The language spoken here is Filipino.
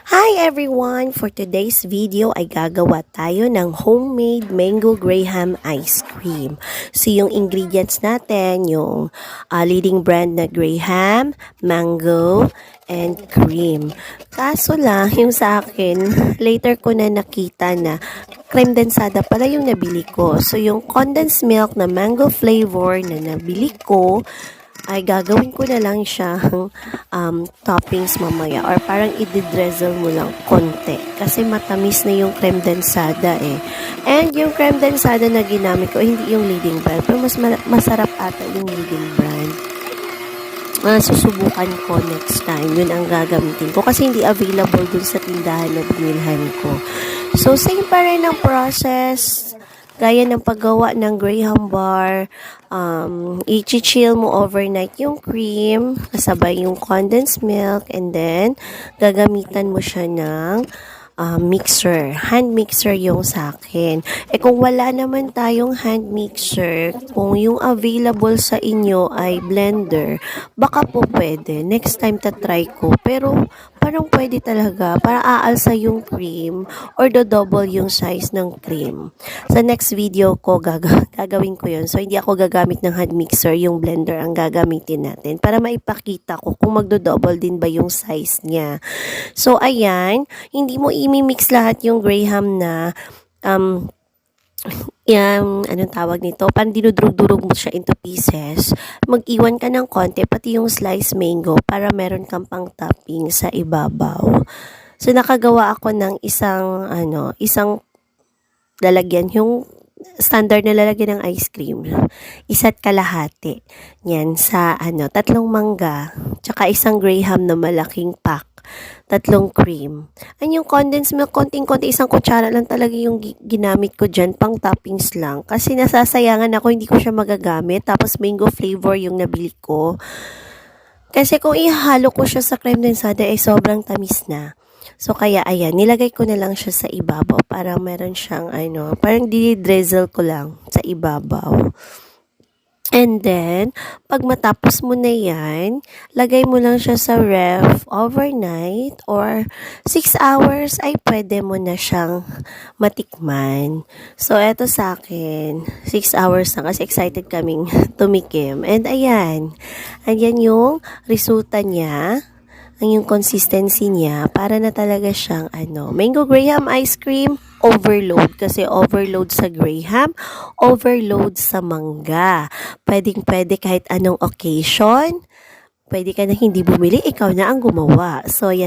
Hi everyone! For today's video ay gagawa tayo ng homemade mango graham ice cream. So yung ingredients natin, yung leading brand na graham, mango, and cream. Kaso lang, yung sa akin, later ko na nakita na creme densada pala yung nabili ko. So yung condensed milk na mango flavor na nabili ko, ay gagawin ko na lang siyang toppings mamaya or parang i-drizzle mo lang konti kasi matamis na yung creme densada eh. And yung creme densada na ginamit ko, hindi yung leading brand pero mas masarap ata yung leading brand. Susubukan ko next time. Yun ang gagamitin ko kasi hindi available dun sa tindahan na binilhan ko. So, same pa rin ang process. Gaya ng paggawa ng graham bar, i-chill mo overnight yung cream, kasabay yung condensed milk, and then gagamitan mo siya ng mixer. Hand mixer yung sa akin. Kung wala naman tayong hand mixer, kung yung available sa inyo ay blender, baka po pwede. Next time tatry ko. Pero parang pwede talaga. Para aalsa yung cream or double yung size ng cream. Sa next video ko, gagawin ko yun. So, hindi ako gagamit ng hand mixer. Yung blender ang gagamitin natin. Para maipakita ko kung magdo-double din ba yung size niya. So, ayan. Hindi mo i-mix lahat yung graham na anong tawag nito? Parang dinudurog-durog mo siya into pieces. Mag-iwan ka ng konti, pati yung sliced mango para meron kang pang topping sa ibabaw. So, nakagawa ako ng isang lalagyan, yung standard na lalagyan ng ice cream. Isa't kalahati. Yan, sa tatlong mangga, tsaka isang graham na malaking pack. Tatlong cream. Yung condensed milk, konting-konti, isang kutsara lang talaga yung ginamit ko dyan, pang toppings lang. Kasi nasasayangan ako, hindi ko siya magagamit. Tapos mango flavor yung nabili ko. Kasi kung ihalo ko siya sa creme densada, sobrang tamis na. So, kaya ayan, nilagay ko na lang siya sa ibabaw para meron siyang parang dinidrizzle ko lang sa ibabaw. And then, pag matapos mo na yan, lagay mo lang siya sa ref overnight or 6 hours ay pwede mo na siyang matikman. So, eto sa akin, 6 hours na kasi excited kaming tumikim. And ayan yung resulta niya. Ang yung consistency niya, para na talaga siyang mango graham ice cream, overload. Kasi overload sa graham, overload sa mangga. Pwedeng-pwede kahit anong occasion. Pwede ka na hindi bumili, ikaw na ang gumawa. So, yan.